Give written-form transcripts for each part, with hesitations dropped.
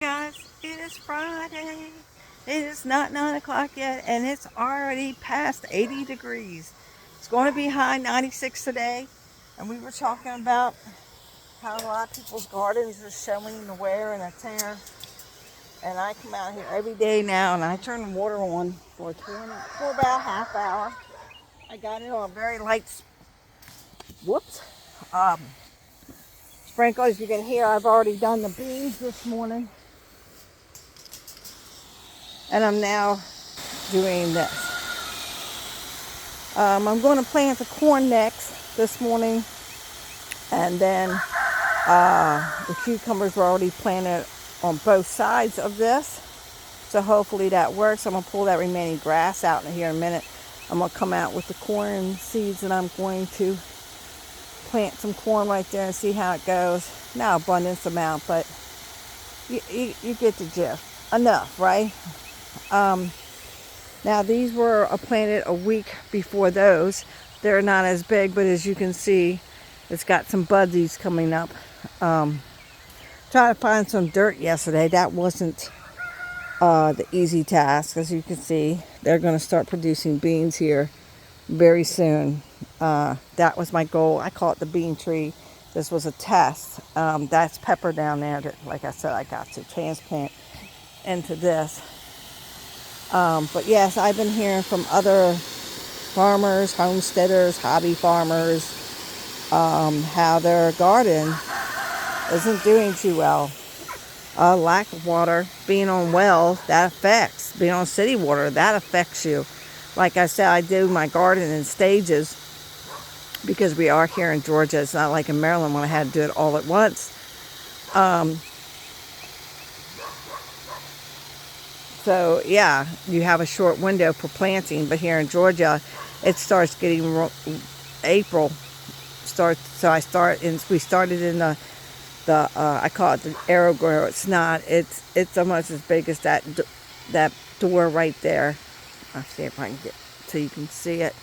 Guys, it is Friday. It is not 9 o'clock yet, and it's already past 80 degrees. It's going to be high 96 today, and we were talking about how a lot of people's gardens are showing the wear and the tear. And I come out here every day now, and I turn the water on for about a half hour. I got it on very light, whoops, um, sprinkle. As you can hear, I've already done the beans this morning, and I'm now doing this. I'm going to plant the corn next this morning, and then the cucumbers were already planted on both sides of this, so hopefully that works. I'm going to pull that remaining grass out in here in a minute. I'm going to come out with the corn seeds, and I'm going to plant some corn right there and see how it goes. Not abundance amount, but you get the gist. Enough, right? Now these were planted a week before those. They're not as big, but as you can see, it's got some budsies coming up. Trying to find some dirt yesterday. That wasn't the easy task. As you can see, they're going to start producing beans here very soon. That was my goal. I call it the bean tree. This was a test. That's pepper down there that, like I said, I got to transplant into this. But yes, I've been hearing from other farmers, homesteaders, hobby farmers, how their garden isn't doing too well. Lack of water, being on wells, that affects. Being on city water, that affects you. Like I said, I do my garden in stages because we are here in Georgia. It's not like in Maryland when I had to do it all at once. So yeah, you have a short window for planting, but here in Georgia, it starts getting April starts. So we started in the I call it the arrow grower. It's not. It's almost as big as that door right there. I'll see if I can get so you can see it.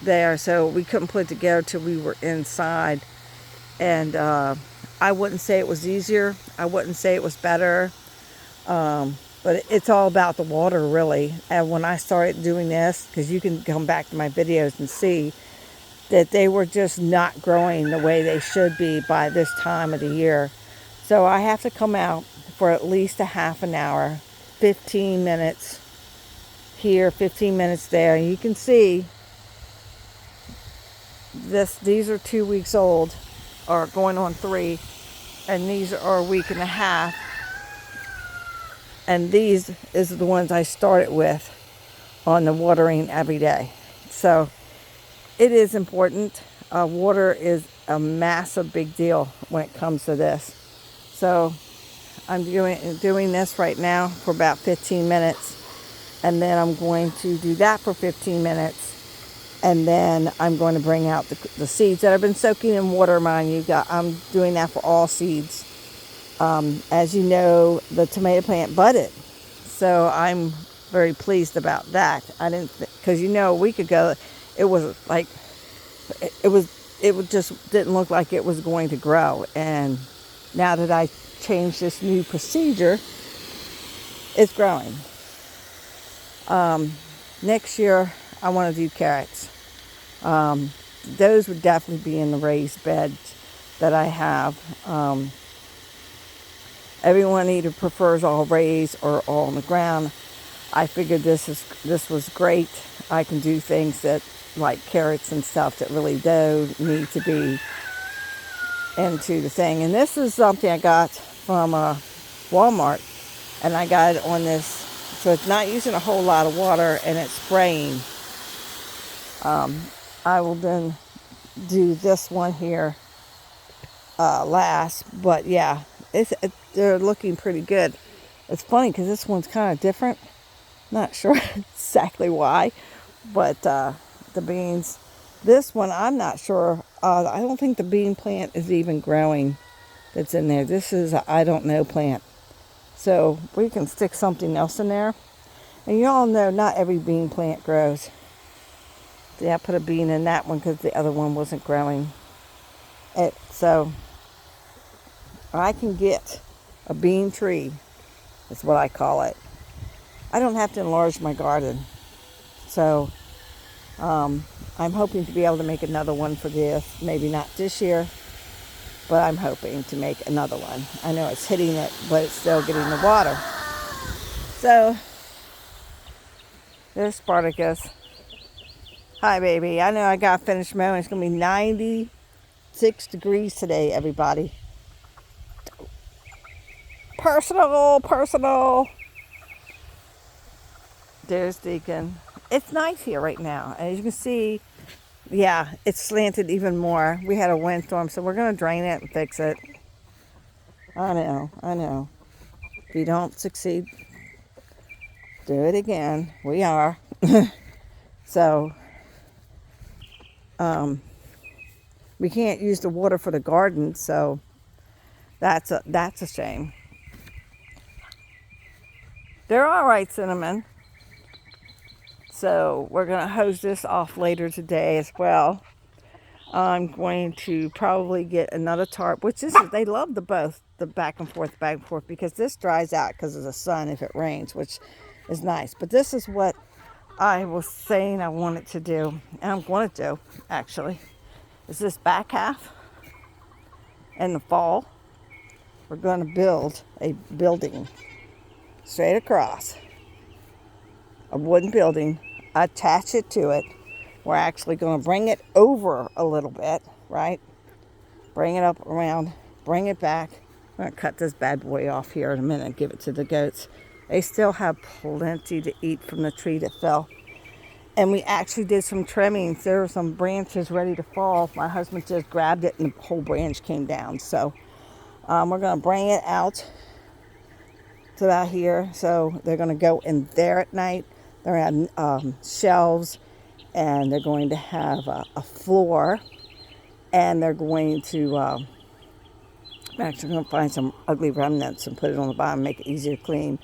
There. So we couldn't put it together till we were inside, and I wouldn't say it was easier. I wouldn't say it was better. But it's all about the water, really. And when I started doing this, because you can come back to my videos and see that they were just not growing the way they should be by this time of the year. So I have to come out for at least a half an hour, 15 minutes here, 15 minutes there. And you can see these are 2 weeks old, or going on 3, and these are a week and a half. And these is the ones I started with on the watering every day. So it is important. Water is a massive big deal when it comes to this. So I'm doing this right now for about 15 minutes. And then I'm going to do that for 15 minutes. And then I'm going to bring out the seeds that I've been soaking in water, mind you. I'm doing that for all seeds. As you know, the tomato plant budded. So I'm very pleased about that. I didn't, because a week ago, it was like, it just didn't look like it was going to grow. And now that I changed this new procedure, it's growing. Next year, I want to do carrots. Those would definitely be in the raised beds that I have. Everyone either prefers all raised or all on the ground. I figured this was great. I can do things that, like carrots and stuff, that really do need to be into the thing. And this is something I got from Walmart, and I got it on this, so it's not using a whole lot of water, and it's spraying. I will then do this one here last, but yeah, they're looking pretty good. It's funny because this one's kind of different. Not sure exactly why, but the beans, this one I'm not sure. I don't think the bean plant is even growing that's in there. This is a I don't know plant. So we can stick something else in there. And you all know not every bean plant grows. Yeah, I put a bean in that one because the other one wasn't growing. So I can get a bean tree, is what I call it. I don't have to enlarge my garden. So I'm hoping to be able to make another one for this. Maybe not this year, but I'm hoping to make another one. I know it's hitting it, but it's still getting the water. So there's Spartacus. Hi, baby. I know I got finished mowing. It's going to be 96 degrees today, everybody. Personal. There's Deacon. It's nice here right now. As you can see, yeah, it's slanted even more. We had a windstorm, so we're going to drain it and fix it. I know. If you don't succeed, do it again. We are. So, we can't use the water for the garden, so that's a shame. They're all right, Cinnamon. So we're going to hose this off later today as well. I'm going to probably get another tarp, which is, they love the back and forth, because this dries out because of the sun if it rains, which is nice. But this is what I was saying I wanted to do, and I'm going to do, actually, is this back half. In the fall, we're going to build a building straight across, a wooden building, attach it to it. We're actually going to bring it over a little bit, right? Bring it up around, bring it back. I'm going to cut this bad boy off here in a minute and give it to the goats. They still have plenty to eat from the tree that fell. And we actually did some trimmings. There were some branches ready to fall. My husband just grabbed it and the whole branch came down. So we're going to bring it out to about here. So they're going to go in there at night. They're going to have shelves, and they're going to have a floor, and they're going to, I'm actually going to find some ugly remnants and put it on the bottom, make it easier to clean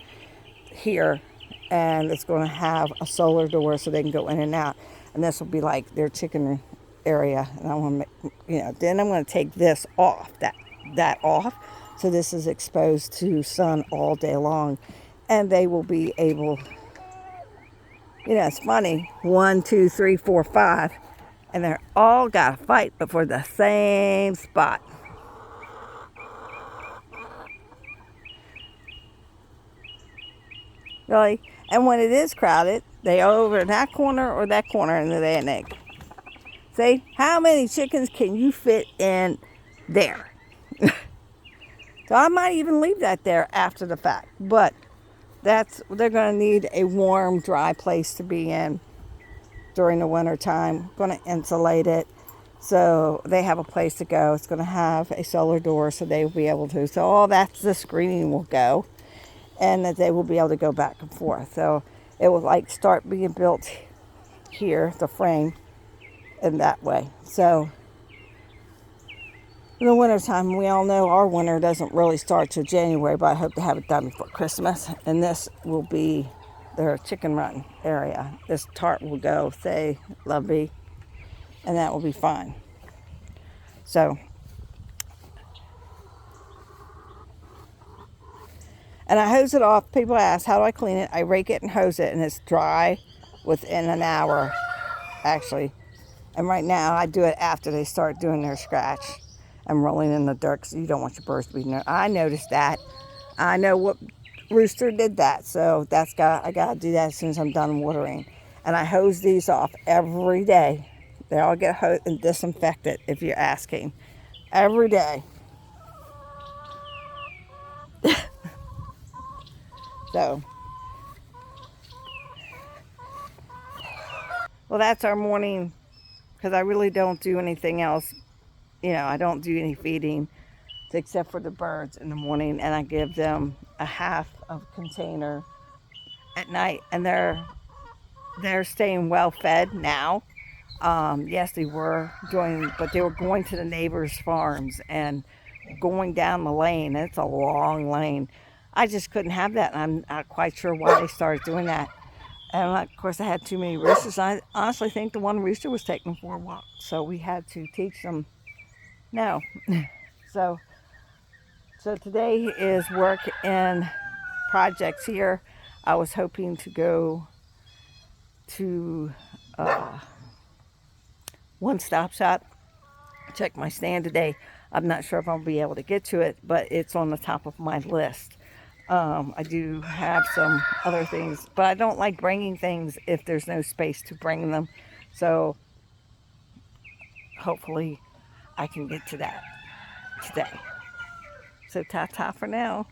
here. And it's going to have a solar door so they can go in and out. And this will be like their chicken area. And I want to make, then I'm going to take this off, that off. So this is exposed to sun all day long. And they will be able, it's funny, 1, 2, 3, 4, 5. And they're all got to fight, but for the same spot. Really? And when it is crowded, they are over in that corner or that corner, and they lay an egg. See, how many chickens can you fit in there? So I might even leave that there after the fact. But they're going to need a warm, dry place to be in during the winter time. Going to insulate it so they have a place to go. It's going to have a solar door so they will be able to. So all that's the screening will go, and that they will be able to go back and forth. So it will start being built here, the frame, in that way. So in the wintertime, we all know our winter doesn't really start till January, but I hope to have it done before Christmas. And this will be their chicken run area. This tarp will go, say, Lovey, and that will be fine. So, and I hose it off. People ask, how do I clean it? I rake it and hose it, and it's dry within an hour, actually. And right now, I do it after they start doing their scratch and rolling in the dirt, because you don't want your birds to be there. I noticed that. I know what rooster did that, so I got to do that as soon as I'm done watering. And I hose these off every day. They all get hosed and disinfected, if you're asking. Every day. So, well, that's our morning, because I really don't do anything else. I don't do any feeding except for the birds in the morning, and I give them a half of container at night, and they're staying well fed now. Yes, they were but they were going to the neighbors' farms and going down the lane. It's a long lane. I just couldn't have that, and I'm not quite sure why they started doing that. And of course, I had too many roosters. I honestly think the one rooster was taking them for a walk, so we had to teach them no. So So today is work in projects here. I was hoping to go to One Stop Shop, check my stand today. I'm not sure if I'll be able to get to it, but it's on the top of my list. I do have some other things, but I don't like bringing things if there's no space to bring them. So hopefully I can get to that today. So ta-ta for now.